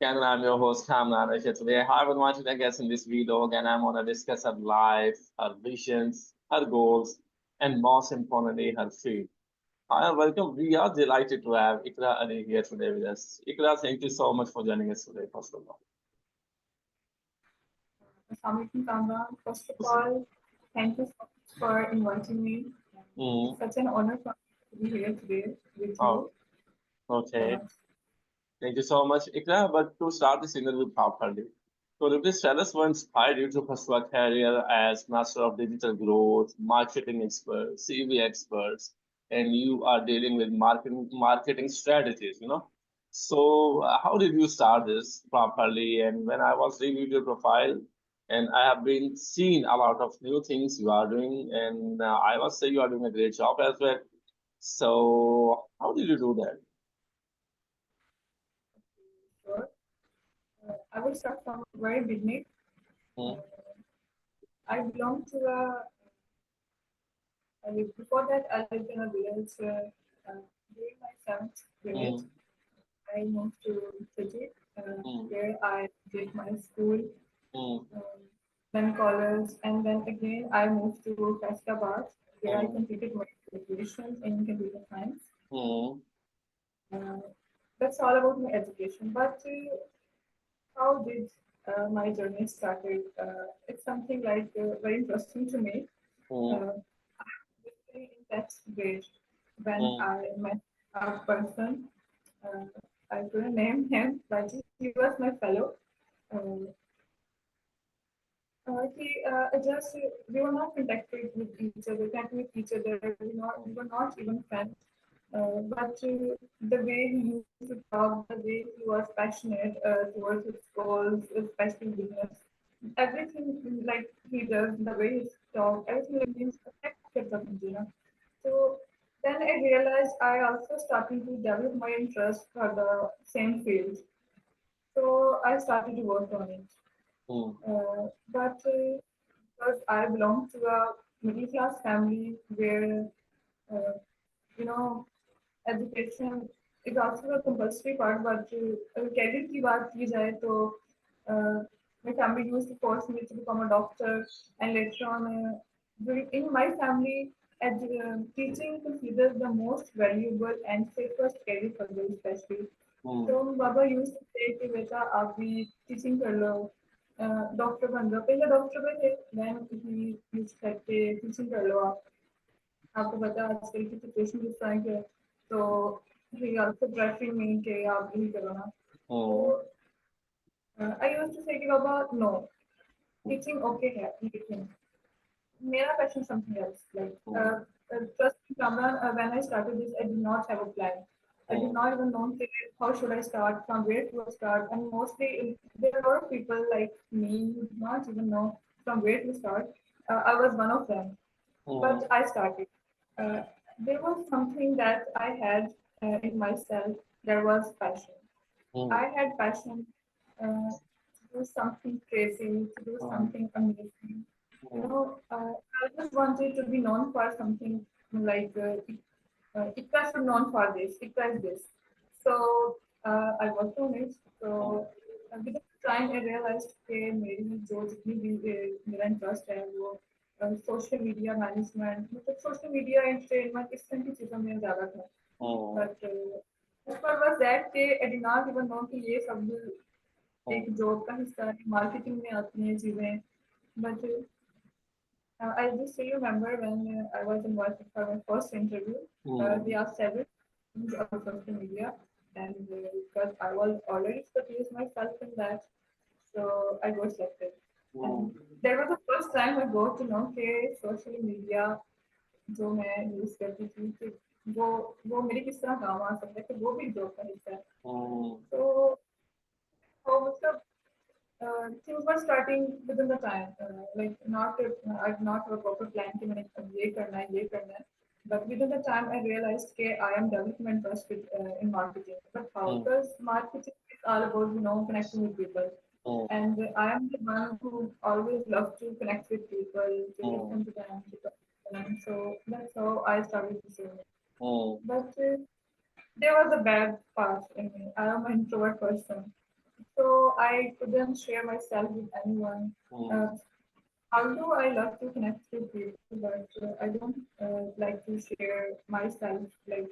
Ken, I'm your host, Kamran. Here today, I have invited a guest in this video, and I'm going to discuss her life, her visions, her goals, and most importantly, her faith. Hi, welcome. We are delighted to have Ikra Ali here today with us. Ikra, thank you so much for joining us today, first of all. Assalamualaikum Kamran. First of all, thank you so much for inviting me. Mm, It's such an honor for me to be here today with oh, you. okay. Uh, Thank you so much, Ikra. But to start this interview properly, could you please tell us what inspired you to pursue a career as Master of Digital Growth, Marketing Expert, CV Experts, and you are dealing with marketing strategies, So, how did you start this properly? And when I was reviewing your profile, and I have been seeing a lot of new things you are doing, and I must say you are doing a great job as well. So, how did you do that? sure. I will start from very beginning. Hmm. Uh, I belong to before that I lived in a village. During my seventh grade, Hmm. I moved to city Hmm. where I did my school, Hmm. um, then college, and then again I moved to Faistabad where I Hmm. completed my graduation in computer science. Hmm. Uh, that's all about my education. But how did my journey started? It's something like very interesting to me. Hmm. Uh, Basically, in 10th grade, when Hmm. I met a person, uh, I couldn't name him, but he was my fellow. Uh, we were not contacted with each other, connected with each other. We were not even friends. But the way he used to talk, the way he was passionate towards his goals, especially business, everything like he does, the way he talks, everything like means affected the Punjina. So then I realized I also started to develop my interest for the same field. So I started to work on it. Hmm. But because I belong to a middle class family where uh, you know education is also a compulsory part, but career की बात की जाए तो uh, my family used to force me to become a doctor, and later on, in my family, teaching considered the most valuable and safest career for girls, especially. Hmm. तो बाबा used to say कि बेटा आप भी teaching कर लो, doctor बन जाओ, पहले doctor पे थे, then he used to say teaching कर लो आप, आपको पता है आजकल की सिचुएशन किस तरह की है, तो he also preferring me कि आप यही करो ना, तो Hmm. I used to say कि बाबा no, teaching okay है लेकिन मेरा passion something else. Like, Hmm. trust me, Kamran, when I started this, I did not have a plan. I did Hmm. not even know okay, how should I start, from where to start. And mostly, there are a lot of people like me who did not even know from where to start. I was one of them. Hmm. But I started. Uh, there was something that I had in myself. There was passion. Hmm. I had passion to do something crazy, to do Hmm. something amazing. Hmm. I just wanted to be known for something like Ikra should known for this, Ikra is this. So I worked on it. So with the time I realized कि मेरी जो जितनी भी मेरा interest है वो social media management मतलब social media entertainment इस तरह की चीज़ों में ज़्यादा था Hmm. बट उस पर बस दैट के I did not even know कि ये सब Hmm. एक जॉब का हिस्सा है मार्केटिंग में आती हैं चीज़ें but I just still remember when I was invited for my first interview. They Hmm. asked several things about social media, and because I was already experienced myself in that, so I got selected. Hmm. And that was the first time I got to know कि social media जो मैं use करती थी कि वो मेरे किस तरह काम आ सकता है कि वो भी जॉब का हिस्सा है Hmm. तो वो मतलब things were starting within the time. Like I did not have a proper plan कि मैंने अब ये करना है ये करना है. But within the time, I realized that I am developing interest in marketing. But how? Hmm. Because marketing is all about connecting with people, Hmm. and I am the one who always loves to connect with people, to Hmm. listen to them, to talk to them. So that's how I started to say it. Hmm. But there was a bad part in me. I am an introvert person. So I couldn't share myself with anyone. Mm. Although I love to connect with people, but I don't like to share myself, like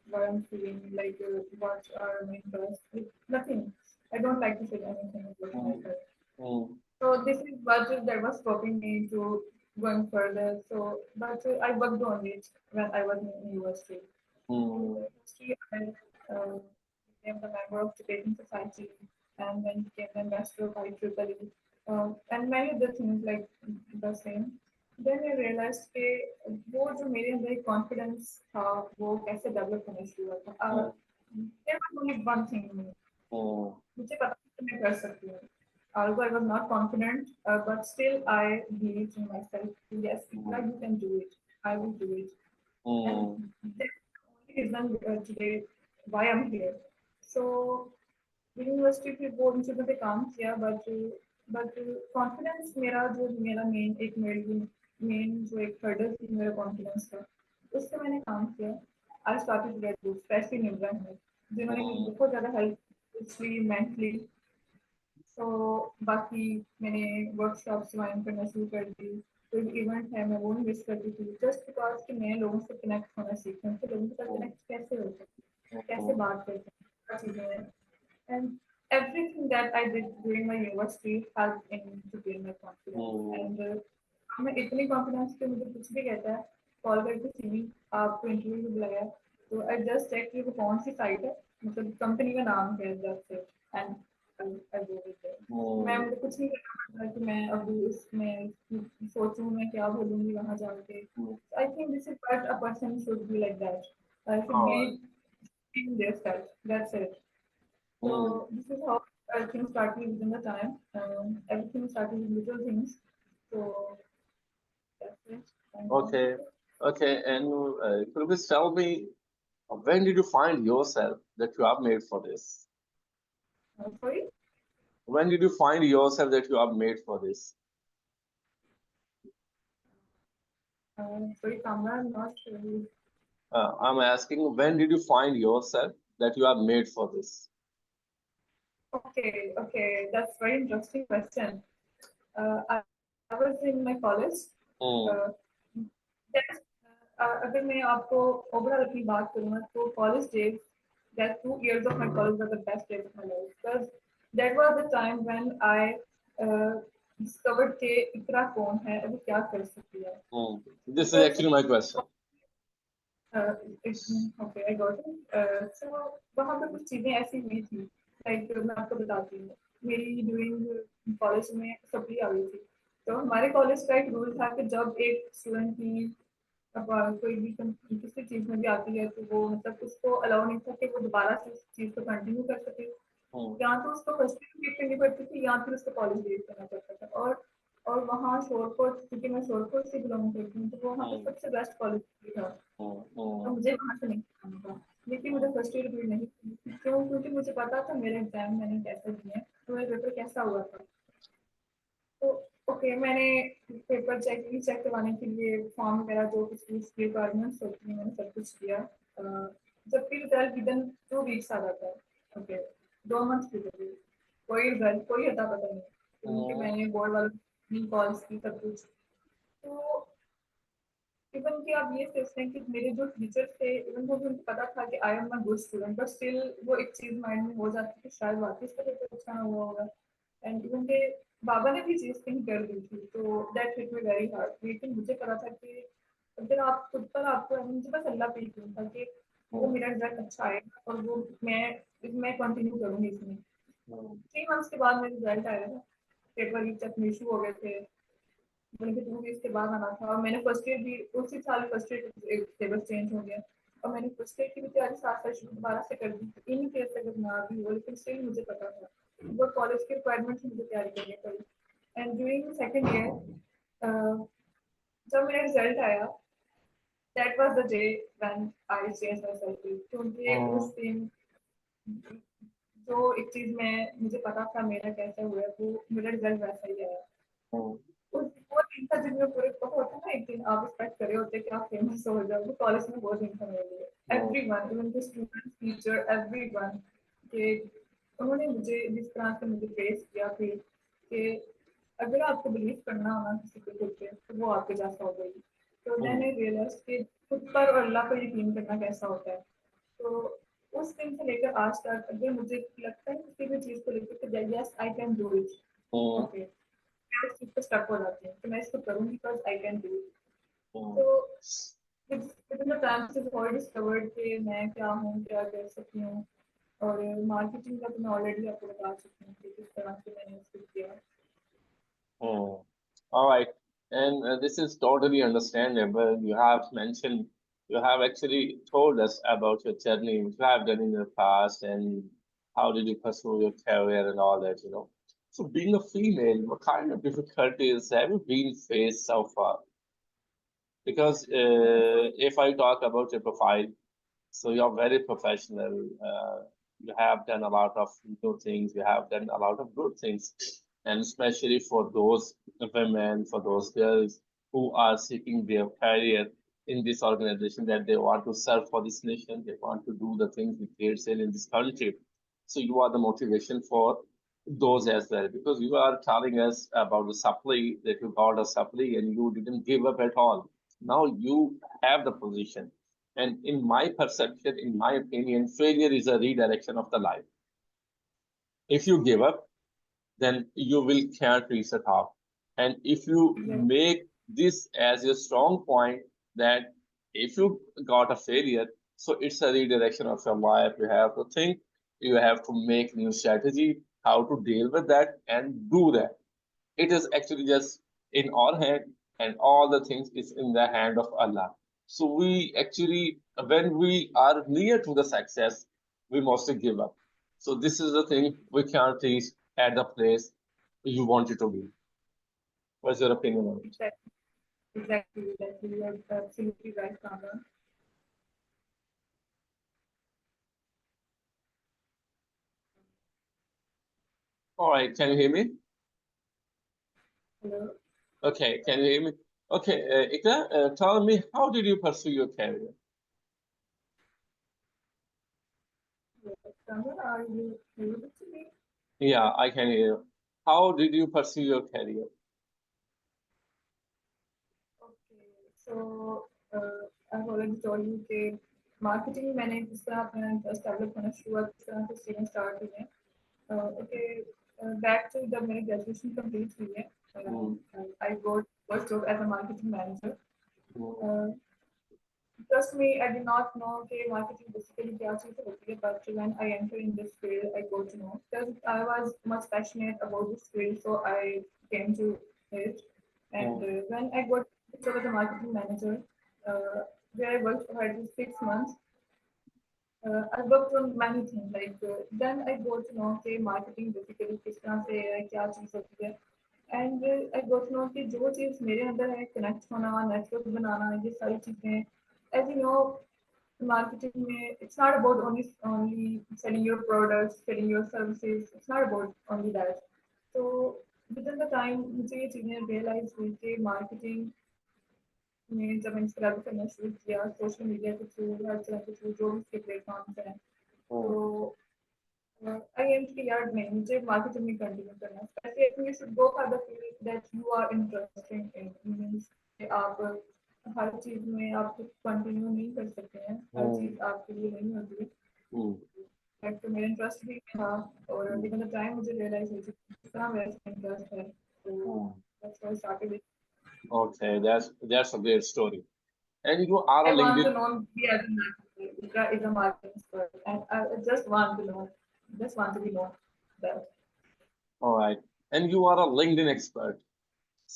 what I'm feeling, like what are my interests, like, nothing. I don't like to share anything about Mm. myself. Mm. So this is what that was stopping me to going further. So, but I worked on it when I was in university. In Mm. university, I became the member of Tibetan Society and then became the ambassador of IEEE and many other things like the same. Then I realized कि वो जो मेरे अंदर एक confidence था वो कैसे develop होना शुरू हुआ था. Mm. There was only one thing in me. Mm. मुझे पता था कि मैं कर सकती हूँ. Although I was not confident, but still I believed in myself. Yes, Ikra, you can do it. I will do it. Mm. And that's the only reason today why I'm here. So university की वो उन चीज़ों पे काम किया but confidence मेरा main main जो एक हर्डल थी मेरा कॉन्फिडेंस का उस पे मैंने काम किया. I started get good specially निब्रा में जिन्होंने मुझे Mm. बहुत ज़्यादा हेल्प की मेंटली. तो बाकी मैंने वर्कशॉप्स ज्वाइन करना शुरू कर दी. कोई इवेंट है मैं वो नहीं मिस करती थी जस्ट बिकॉज कि मैं लोगों से कनेक्ट होना सीखूँ कि लोगों के साथ Mm. कनेक्ट कैसे होते हैं कैसे Mm. बात करते हैं क्या चीज़ें हैं. And everything that I did during my university helped in to build my confidence. Mm. And मैं इतनी कॉन्फिडेंस कि मुझे कुछ भी कहता है कॉल करके सीवी आपको इंटरव्यू में बुलाया तो आई जस्ट चेक कि वो कौन सी साइट है मतलब कंपनी का नाम है just and I go with it. मैं Mm. मुझे कुछ नहीं करना पड़ता कि मैं अभी इसमें सोचूं मैं क्या बोलूंगी वहां जाके. Mm. I think this is what a person should be like that. I should be Alright. in their self. That's it. So Mm. this is how things started within the time. Everything started with little things. So that's it. And Okay. Okay. And could you please tell me when did you find yourself that you are made for this? sorry, When did you find yourself that you are made for this? sorry, Kamra, I'm not sure. I'm asking when did you find yourself that you are made for this? Okay, okay, that's very interesting question. I was in my college. Uh, Mm. that's, अगर मैं आपको overall अपनी बात करूँ ना तो college days that 2 years of my college were the best days of my life because that was the time when I uh, discovered कि इकरा कौन है अभी क्या कर सकती है. Mm. This is Because actually my question. okay, I got it. So वहाँ पे कुछ चीजें ऐसी हुई थी लाइक मैं आपको बताती हूँ. मेरी ड्यूरिंग कॉलेज में सप्ली आ गई थी तो हमारे कॉलेज का एक रूल था कि जब एक स्टूडेंट की अब कोई भी किसी चीज में भी आती है तो वो मतलब उसको अलाउ नहीं था कि वो दोबारा से उस चीज को कंटिन्यू कर सके. Mm. या तो उसको फर्स्ट ईयर वेट करनी पड़ती थी या फिर उसको कॉलेज वेट करना पड़ता था. और वहाँ शोरकोट क्योंकि मैं शोरकोट से बिलोंग करती हूँ तो वो वहाँ पे Mm. सबसे बेस्ट कॉलेज था. Mm. तो Mm. मुझे वहाँ से नहीं करना था लेकिन मुझे Mm. फर्स्ट ईयर भी नहीं क्यों क्योंकि मुझे पता था मेरा एग्जाम मैंने कैसे दिए तो मेरा पेपर कैसा हुआ था. तो ओके मैंने पेपर चेक करवाने के लिए फॉर्म वगैरह जो कुछ भी रिक्वायरमेंट्स होती हैं मैंने सब कुछ किया. जबकि रिजल्ट विदिन 2 वीक्स आ जाता है. ओके 2 मंथ की जरूरत कोई रिजल्ट कोई अता पता नहीं क्योंकि Mm. मैंने बोर्ड वालों की कॉल्स की सब कुछ. तो इवन कि आप ये सोचते हैं कि मेरे जो टीचर थे इवन वो भी उनको पता था कि I am a good student but still वो एक चीज माइंड में हो जाती है कि शायद वापस का पेपर अच्छा ना हुआ होगा. एंड इवन के बाबा ने भी चीज थिंक कर दी थी तो that hit me very hard. लेकिन मुझे पता था कि अगर आप खुद पर आपको मुझे बस अल्लाह पे यकीन था कि वो Mm. मेरा रिजल्ट अच्छा आएगा और वो मैं कंटिन्यू करूंगी इसमें. Mm. 3 मंथ्स के बाद मेरा रिजल्ट आया था. पेपर लीक तक इशू हो गए थे बल्कि 2 वीक्स के बाद आना था और मैंने फर्स्ट ईयर भी उसी साल फर्स्ट ईयर सिलेबस चेंज हो गया और मैंने फर्स्ट ईयर की भी तैयारी साथ साथ शुरू दोबारा से कर दी. इन केस अगर ना भी हो लेकिन स्टिल मुझे पता था वो कॉलेज के रिक्वायरमेंट्स मुझे तैयारी करनी पड़ी. एंड ड्यूरिंग सेकेंड ईयर जब मेरा रिजल्ट आया that was the day when I change my self क्योंकि Mm. उस दिन जो एक चीज मैं मुझे पता था मेरा कैसा हुआ वो मेरा रिजल्ट वैसा ही आया. Mm. वो दिन था जिनमें पूरे को होता है ना एक दिन आप एक्सपेक्ट करे होते कि आप फेमस हो जाओ. वो कॉलेज में वो दिन था मेरे लिए. Mm. Everyone even the student teacher everyone के उन्होंने मुझे जिस तरह से मुझे फेस किया फिर कि अगर आपको बिलीव करना हो ना किसी के खुद पे तो वो आपके जैसा हो गई। तो मैंने रियलाइज कि खुद पर और अल्लाह पर यकीन करना कैसा होता है। तो उस दिन से लेकर आज तक अगर मुझे लगता है किसी भी चीज़ को लेकर कि yes I can do it, okay, मैं उस चीज़ पे स्टक हो जाती हूँ कि मैं इसको करूँगी because I can do it. तो विदिन द टाइम से और डिस्कवर्ड कि मैं क्या हूँ, क्या कर सकती हूँ। और मार्केटिंग का तो मैं ऑलरेडी आपको बता चुकी हूँ कि किस तरह से मैंने उसको किया। Hmm. All right. And this is totally understandable. You have mentioned, you have actually told us about your journey, which you have done in your past, and how did you pursue your career and all that, you know. So, being a female, what kind of difficulties have you been faced so far? Because if I talk about your profile, so you're very professional. You have done a lot of new things. You have done a lot of good things, and especially for those women, for those girls who are seeking their career in this organization, that they want to serve for this nation, they want to do the things with great sale in this country. So you are the motivation for those as well, because you are telling us about the supply that you got a supply and you didn't give up at all. Now you have the position, and in my perception, in my opinion, failure is a redirection of the life. If you give up, then you will can't reach the top. And if you make this as your strong point, that if you got a failure, so it's a redirection of your life. You have to think, you have to make new strategy, how to deal with that and do that. It is actually just in our hand, and all the things is in the hand of Allah. So we actually, when we are near to the success, we mostly give up. So this is the thing we can't reach at the place you want it to be. What's your opinion on it? Exactly, exactly. You are absolutely right, Kamran. All right, can you hear me? Hello, Okay, can you hear me? Okay, Ikra, tell me, how did you pursue your career? Kamran, are you able to me? Yeah, I can hear you. How did you pursue your career? Okay, so I've already told you कि marketing मैंने जिस तरह अपना interest develop करना शुरू हुआ जिस तरह से चीजें स्टार्ट हुई हैं। ओके, बैक टू जब मेरी ग्रेजुएशन कंप्लीट हुई है, I got first job as a marketing manager. Trust me, I did not know that marketing basically क्या चीज़ होती है, but when I entered in this field, I got to know because I was much passionate about this field, so I came to it. And when I got the job as a marketing manager, where I worked for at least 6 months, I worked on many things. Like then I got to know कि marketing basically किस तरह से है, क्या चीज़ होती है, and I got to know कि जो चीज़ मेरे अंदर है, connect होना, network बनाना, ये सारी चीज़ें, as you know, marketing में it's not about only selling your products, selling your services. It's not about only that. So within the time मुझे ये चीज़ें realize हुई कि marketing में जब मैंने स्क्रैप करना शुरू किया सोशल मीडिया के थ्रू, हर तरह के थ्रू जो भी उसके प्लेटफॉर्म्स हैं, तो आई एम की यार नहीं मुझे मार्केटिंग में कंटिन्यू करना है। I think you should go for the field that you are interested in, means कि आप हर चीज में आप कंटिन्यू नहीं कर सकते हैं, हर चीज आपके लिए नहीं होती है। तो मेरा इंटरेस्ट भी था और विद द टाइम मुझे रियलाइज हुई कि कितना मेरा इंटरेस्ट है, तो that's why I started it. Okay, that's a great story. And you are a I want to LinkedIn. know be as a marketing, is a marketing expert, and I just want to know, just want to be known that. All right. And you are a LinkedIn expert.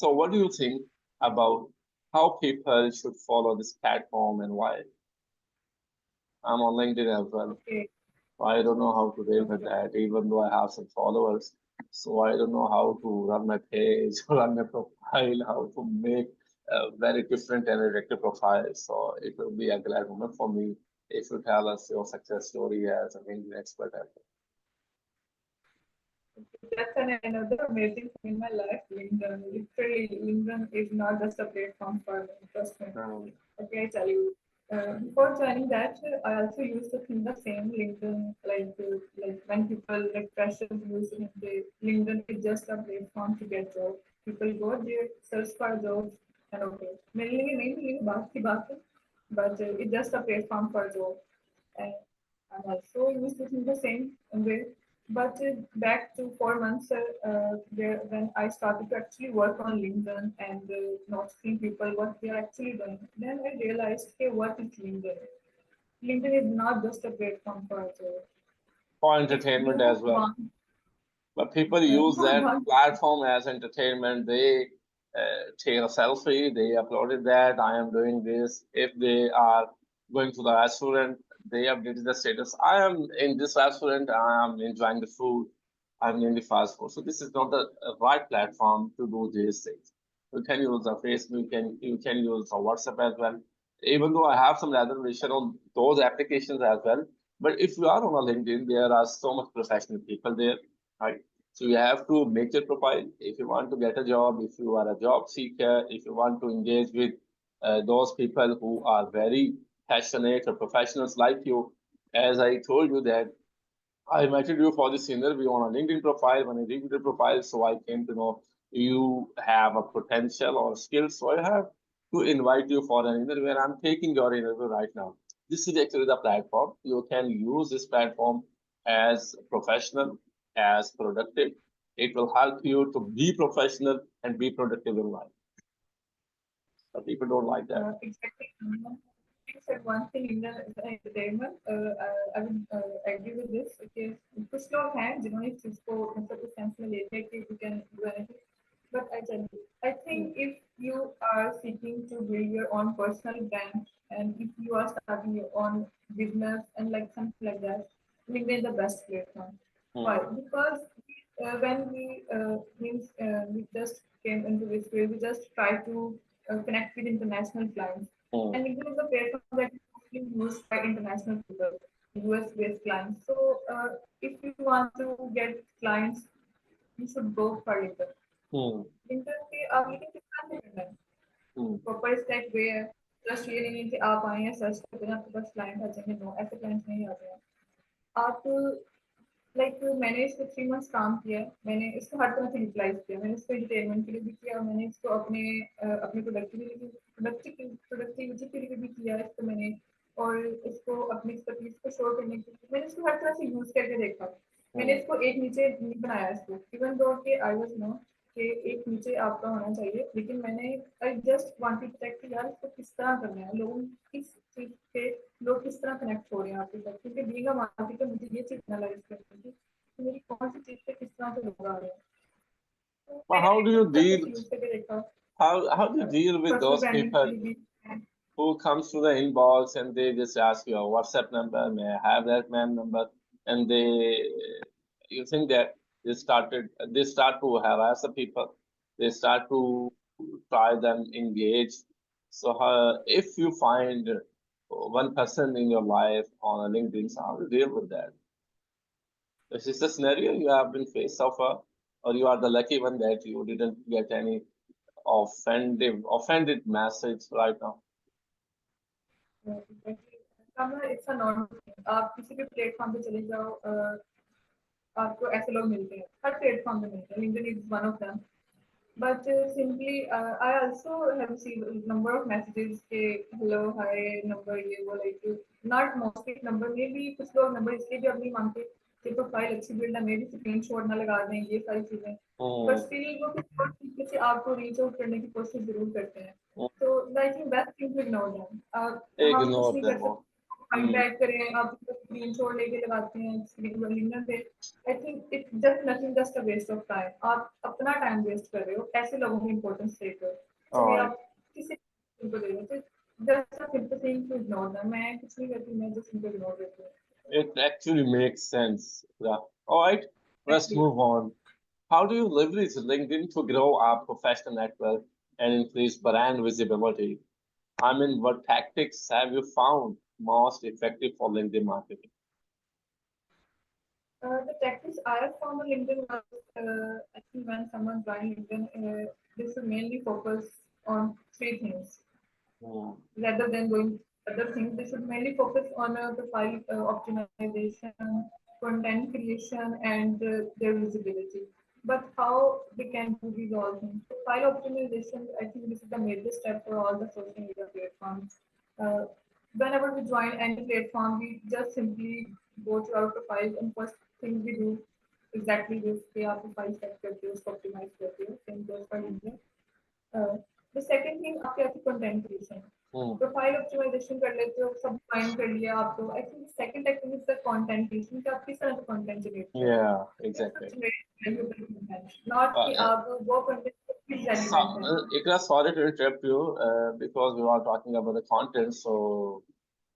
So what do you think about how people should follow this platform and why? I'm on LinkedIn as well. Okay, I don't know how to deal with okay. that, even though I have some followers. So I don't know how to run my page, run my profile, how to make a very different and attractive profile. So it will be a glad moment for me if you tell us your success story as an LinkedIn expert. That's another amazing thing in my life. LinkedIn, literally, LinkedIn is not just a platform for me. Trust me. Um, Okay, I tell you. before joining that, I also used to think the same LinkedIn, like when people like freshers use LinkedIn is just a platform to get jobs. People go there, search for jobs, and okay. Mainly बात की बात है, but it's just a platform for jobs. And I'm also used to think the same way. But back to 4 months there, when I started to actually work on LinkedIn and noticing people what they are actually doing, then I realized, hey, what is LinkedIn? LinkedIn is not just a platform for a job. For If entertainment you as well. want, But people use not that want, platform as entertainment. They take a selfie, they uploaded that I am doing this. If they are going to the restaurant, they updated the status. I am in this restaurant, I am enjoying the food, I'm in the fast food. So this is not the right platform to do these things. You can use a Facebook, you can use a WhatsApp as well. Even though I have some reservation on those applications as well. But if you are on a LinkedIn, there are so much professional people there, right? So you have to make your profile if you want to get a job, if you are a job seeker, if you want to engage with those people who are very passionate or professionals like you. As I told you that I invited you for this interview on a LinkedIn profile. When I reviewed the profile, so I came to know you have a potential or skills. So I have to invite you for an interview, and I'm taking your interview right now. This is actually the platform. You can use this platform as professional, as productive. It will help you to be professional and be productive in life. But people don't like that. exactly. You said one thing in the entertainment. I would agree with this. Okay, कुछ लोग हैं जिन्होंने इस चीज को मतलब इस sense में लेते हैं कि you can do anything. But I tell you, I think if you are seeking to build your own personal brand and if you are starting your own business and like something like that, LinkedIn is the best platform. Why? Because when we just came into this field, we just try to connect with international clients. And LinkedIn is a platform that is mostly used by international people, US-based clients. So if you want to get clients, you should go for LinkedIn. LinkedIn पे आप लेकिन कितना से करना है? Proper step वे है. Just ये नहीं है कि आप आए हैं सर्च कर देना आपके पास क्लाइंट आ जाएंगे. नो, ऐसे क्लाइंट्स नहीं आते हैं. आप लाइक मैंने इसको 3 months काम किया है. मैंने इसको हर तरह से यूटिलाइज किया. मैंने इसको एंटरटेनमेंट के लिए भी किया. मैंने इसको अपने अपने प्रोडक्टिविटी के लिए भी किया इसको मैंने. और इसको अपनी एक्सपर्टीज को शो करने के लिए मैंने इसको हर तरह से यूज करके देखा. मैंने इसको एक नीचे नहीं बनाया इसको. इवन दो कि आई वाज नो कि एक नीचे आपका होना चाहिए, लेकिन मैंने I just wanted to check कि यार इसको किस तरह करना है, लोग किस चीज पे लोग किस तरह कनेक्ट हो रहे हैं आपके साथ. क्योंकि बीइंग अ मार्केटर मुझे ये चीज एनालाइज करनी थी कि मेरी कौन सी चीज पे किस तरह से लोग आ रहे हैं. तो But मैंने how do you इस तरह deal? से यूज करके देखा. How do you deal with personal those branding के people लिए भी. who comes to the inbox and they just ask your WhatsApp number, may I have that man number, and you think that they start to harass the people, they start to try them engage. So if you find one person in your life on a LinkedIn, so how do you deal with that? Is this a scenario you have been faced so far, or you are the lucky one that you didn't get any offended message right now? It's a normal. आप किसी भी platform पे चले जाओ, आपको ऐसे लोग मिलते हैं. हर प्लेटफॉर्म पे मिलते हैं. LinkedIn is one of them. But simply, I also have received a number of messages के hello, hi, number ये वो like not mostly number, maybe कुछ लोग number इसलिए भी अब नहीं मांगते कि प्रोफाइल अच्छी बिल्ड है, maybe स्क्रीनशॉट ना लगा दें, ये सारी चीजें. But still वो किसी और तरीके से आपको रीच आउट करने की कोशिश जरूर करते हैं. तो I think best thing to ignore them. हम कुछ Ignore नहीं कर them all. सकते. कॉन्टैक्ट करें, आप स्क्रीनशॉट लेके लगाते हैं लिंक्डइन पे. I think it just nothing, just a waste of time. आप अपना टाइम वेस्ट कर रहे हो ऐसे लोगों की इंपॉर्टेंस देकर. चलिए Alright. आप किसी को दे रहे हो, just a simple thing to ignore them. मैं कुछ नहीं करती, मैं जस्ट इनको इग्नोर करती हूँ. It actually makes sense. Yeah. All right. Let's Actually, move on. How do you leverage LinkedIn to grow our professional network and increase brand visibility? I mean, what tactics have you found most effective for LinkedIn marketing? the tactics I have found on LinkedIn was, I think when someone joins LinkedIn, they should mainly focus on three things Hmm. rather than going other things. They should mainly focus on profile optimization, content creation, and their visibility. But how they can do these all things? Profile optimization, I think this is the major step for all the social media platforms. Uh, Whenever we join any platform, we just simply go to our profile and first thing we do exactly this. We are profile set करते हो, उसको optimize करते हो, same goes for India. Uh, the second thing आपके आती content creation. Hmm. Profile optimisation कर लेते हो सब फाइन कर लिया आपको I think second technique is the content creation कि आप किस तरह का कंटेंट जनरेट कर रहे Yeah, हो exactly. Generate content not Uh, कि uh, आप वो कंटेंट किस so, रेलेवेंट है Ikra, sorry to interrupt you because we are talking about the content. So,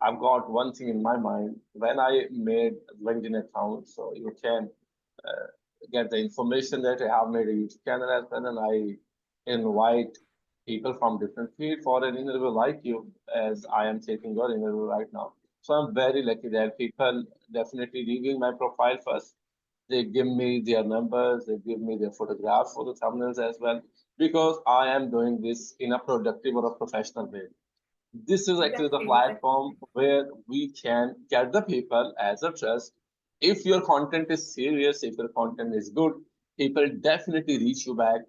I've got one thing in my mind. When I made LinkedIn account, so you can uh, get the information that I have made a YouTube channel as well, and I invite people from different fields for an interview like you, as I am taking your interview right now. So I'm very lucky that people definitely reviewing my profile first. They give me their numbers, they give me their photographs for the thumbnails as well, because I am doing this in a productive or a professional way. This is actually the exactly exactly platform where we can get the people as a trust. If your content is serious, if your content is good, people definitely reach you back.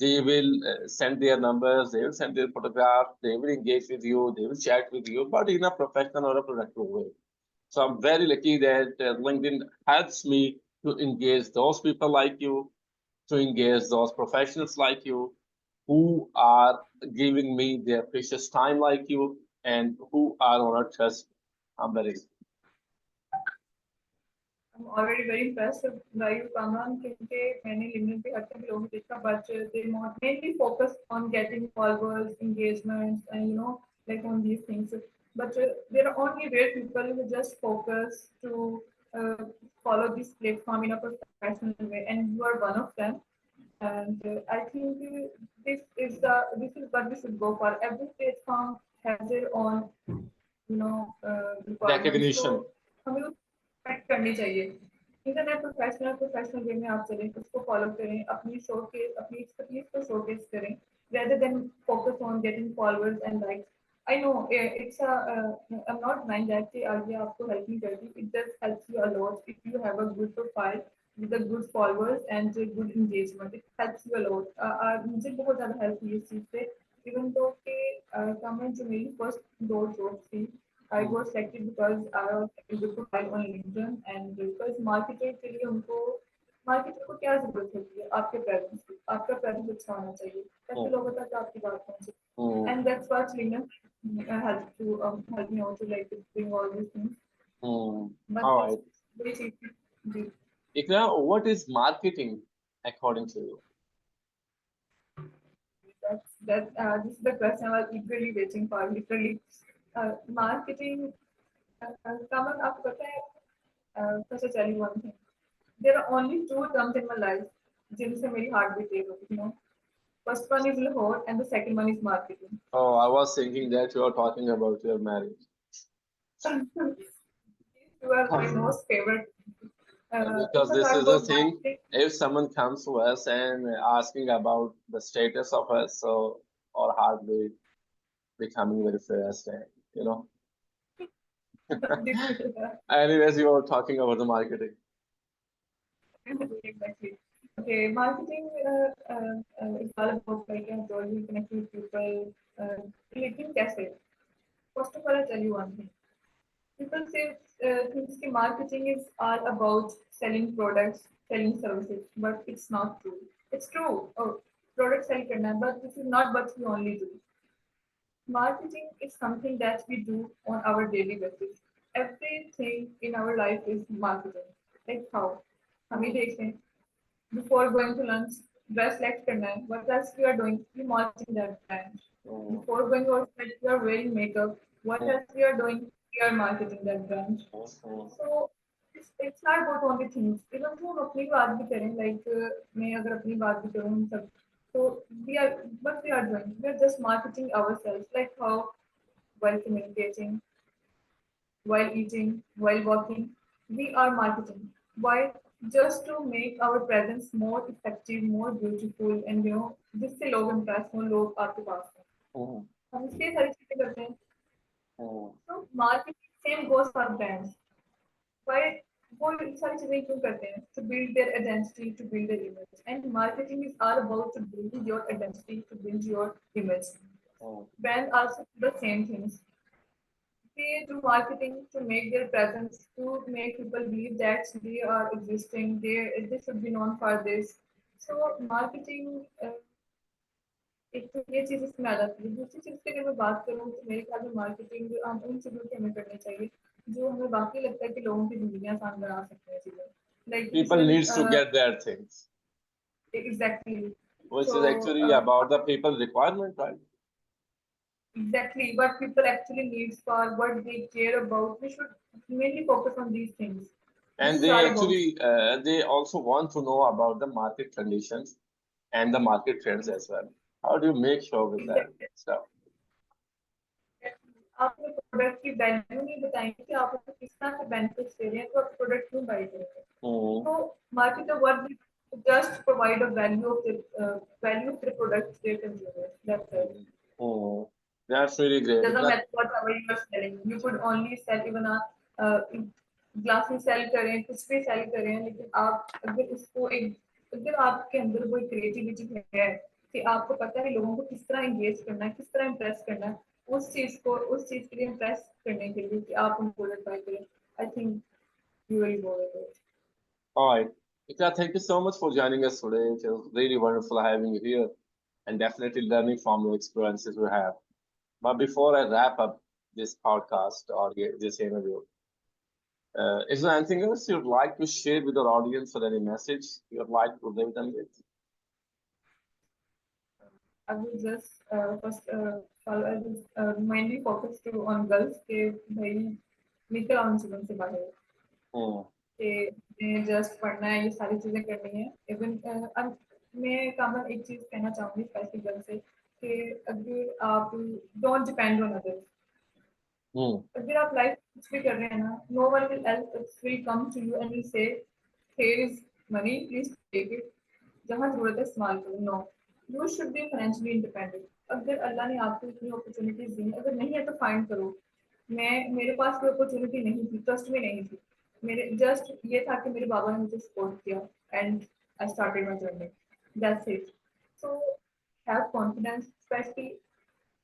They will send their numbers, they will send their photographs, they will engage with you, they will chat with you, but in a professional or a productive way. So I'm very lucky that LinkedIn helps me to engage those people like you, to engage those professionals like you, who are giving me their precious time like you, and who are on a trust. I'm very I'm already very impressed by you, Kamran, क्योंकि मैंने LinkedIn पे हर तरह के लोगों को देखा, but they mainly focus on getting followers, engagements, and like on these things. But there are only rare people who just focus to uh, follow this platform in a professional way, and you are one of them. And I think this is what we should go for. Every platform has their own requirements. So recognition. हमें respect करनी चाहिए इधर मैं professional way में आप चलें उसको follow करें अपनी अपनी एक्सपर्टीज को शोकेस करें rather than focus on getting followers and likes. I know it's I'm not denying that कि आगे आपको help नहीं करती. It just helps you a lot if you have a good profile with the good followers and a good engagement. It helps you a lot. मुझे बहुत ज़्यादा help हुई इस चीज़ से. Even though कि comment जो मेरी first दो jobs थी I was selected because I was a good profile on LinkedIn and because marketer के लिए उनको मार्केटर को क्या जरूरत होती है आपका प्रेजेंस अच्छा होना चाहिए ताकि Hmm. लोगों तक आपकी बात पहुंचे Hmm. and that's what LinkedIn help me out to like doing all these things Hmm. but All it's right. very cheap. Ikra, what is marketing according to you? This is the question I was eagerly waiting for literally marketing Kamal आपको पता है first I tell you one thing. There are only two terms in my life जिनसे मेरी heart beat तेज होती है. First one is Lahore and the second one is marketing. Oh, I was thinking that you are talking about your marriage. These two are my most favorite if Because I this talk is the about thing, marketing, if someone comes to us and asking about the status of us, so our heart will becoming very fast, and you know. Anyways, you were talking about the marketing. exactly. Okay, marketing is all about like I told you, connecting with people. लेकिन कैसे? First of all, I'll tell you one thing. People say things कि marketing is all about selling products, selling services, but it's not true. It's true. Oh, product sell करना है, but this is not what we only do. Marketing is something that we do on our daily basis. Everything in our life is marketing. Like how? हमें देखें before going to lunch, dress select करना है. What else we are doing? We marketing that brand. Mm, Before going outside, we are wearing makeup. What mm, else we are doing? We are marketing that brand. mm, So it's not about only things. Even though हम अपनी बात भी करें, like मैं अगर अपनी बात भी करूँ सब, so we are what we are doing. We are just marketing ourselves, like how while communicating, while eating, while walking, we are marketing. Why? Just to make our presence more effective, more beautiful, and जिससे लोग impress हों, लोग आपके पास हों. mm, हम इसलिए सारी चीजें करते हैं So marketing same goes for brands. Why वो इन सारी चीजें क्यों करते हैं? To build their identity, to build their image. And marketing is all about to build your identity, to build your image. Brands also do the same things. They do marketing to make their presence, to make people believe that they are existing, they should be known for this. So marketing एक तो ये चीज़ इसमें आ जाती है। दूसरी चीज़ की अगर मैं बात करूँ तो मेरे ख्याल में मार्केटिंग उन चीज़ों की हमें करनी चाहिए जो हमें वाक़ई लगता है कि लोगों की ज़िंदगियाँ आसान बना सकती हैं चीज़ें। Like you People said, needs to get their things, exactly. which is So actually about the people requirement, right? exactly what people actually needs for what they care about. We should mainly focus on these things. This And is all they about. actually they also want to know about the market conditions and the market trends as well. How do you make sure with that Exactly. stuff? आपने product की value नहीं बताएंगे कि आप उसको किस तरह से बेनिफिट्स दे रहे हैं तो आप प्रोडक्ट क्यों बाय करेंगे तो marketer what they just provide a value of the product to their consumers. That's it. Oh, that's really great. Doesn't matter whatever you are selling. You could only sell even a glasses sell करें कुछ भी sell करें लेकिन आप अगर उसको एक अगर आपके अंदर वो क्रिएटिविटी है कि आपको पता है लोगों को किस तरह एंगेज करना है किस तरह इम्प्रेस करना है उस चीज के लिए इम्प्रेस करने के लिए कि आप उनको बाय करें आई think you will go with it All right. Ikra, thank you so much for joining us today. It was really wonderful having you here and definitely learning from your experiences you have. But before I wrap up this podcast or this interview, is there anything else you'd like to share with our audience or any message you'd like to leave them with? I will just first I will mainly focus to on girls के भाई निकल आओ जीवन से बाहर कि just पढ़ना है ये सारी चीजें करनी है इवन मैं कामन एक चीज कहना चाहूंगी स्पेशली गर्ल से कि अगर आप डोंट डिपेंड ऑन अदर्स अगर आप लाइफ कुछ भी कर रहे हैं ना no one will else will come to you and will say here is money please take it जहाँ जरूरत है इस्तेमाल करो no you should be financially independent अगर अल्लाह ने आपको इतनी अपॉर्चुनिटीज दी अगर नहीं है तो फाइंड करो मेरे पास कोई अपॉर्चुनिटी नहीं थी ट्रस्ट में नहीं थी मेरे जस्ट ये था कि मेरे बाबा ने मुझे सपोर्ट किया and I started my journey that's it so have confidence specially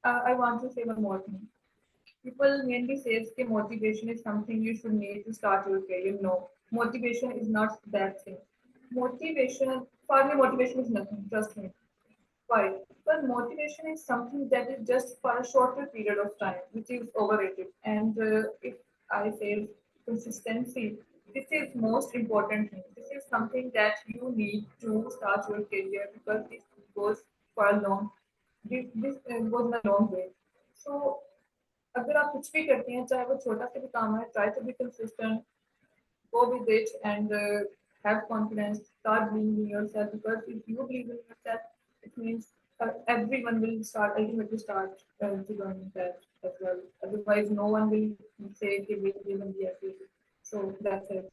I want to say one more thing people mainly says that motivation is something you should need to start your career. No, motivation is not that thing. Motivation, for me, motivation is nothing. Trust me. Why? Because motivation is something that is just for a shorter period of time, which is overrated. And if I say consistency, this is most important thing. This is something that you need to start your career because this goes for a long. This goes in a long way. So अगर आप कुछ भी करते हैं चाहे वो छोटा सा भी काम है try to be consistent go with it and have confidence start believing in yourself because if you believe in yourself it means everyone will start ultimately start to learn that as well otherwise no one will say कि we believe in the ability so that's it.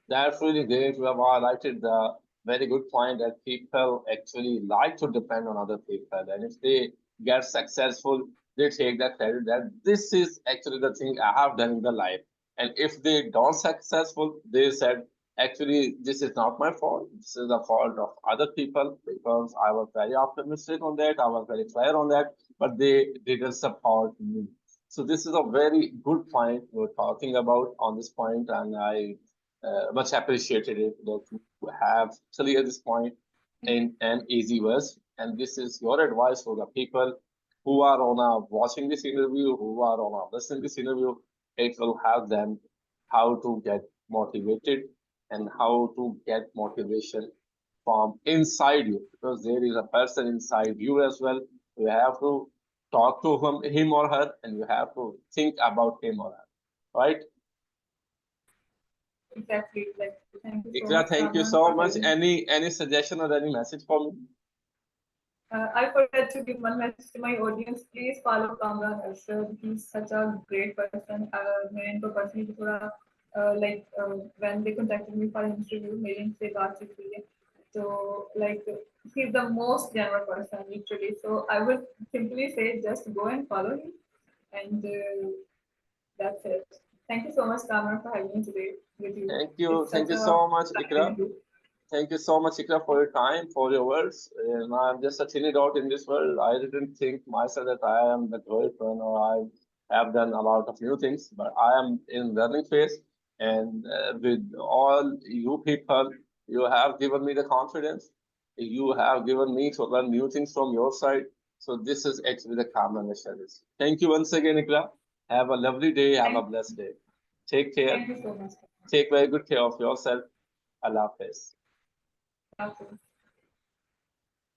That's really great. You have highlighted the very good point that people actually like to depend on other people. And if they get successful, they take that credit that this is actually the thing I have done in the life. And if they don't successful, they said, actually, this is not my fault. This is the fault of other people because I was very optimistic on that. I was very clear on that, but they didn't support me. So this is a very good point we're talking about on this point, and I much appreciated it that you have clear this point in an easy words. And this is your advice for the people who are on watching this interview, who are on listening this interview. It will help them how to get motivated and how to get motivation from inside you because there is a person inside you as well. You have to talk to him or her, and you have to think about him or her, right? Exactly like thank you so Ikra, much thank you Kamran for so much. having Any suggestion or any message for me? I forgot to give one message to my audience. Please follow Kamran Arshad. He's such a great person. मैं इनको personally भी थोड़ा like when they contacted me for an interview, मेरी इनसे बातचीत हुई है. So like he's the most genuine person literally. So I would simply say just go and follow him and That's it. Thank you so much, Kamran, for having me today with you. Thank you. It's Thank such you a so much, pleasure Ikra. with you. Thank you so much, Ikra, for your time, for your words. And I'm just a tiny dot in this world. I didn't think myself that I am the great one or I have done a lot of new things, but I am in learning phase. And with all you people, you have given me the confidence. You have given me to learn new things from your side. So this is actually the calm service. Thank you once again, Ikra. Have a lovely day. Have a Thank, blessed day. Take care. thank you so much. Take very good care of yourself. Allah Hafiz. Okay.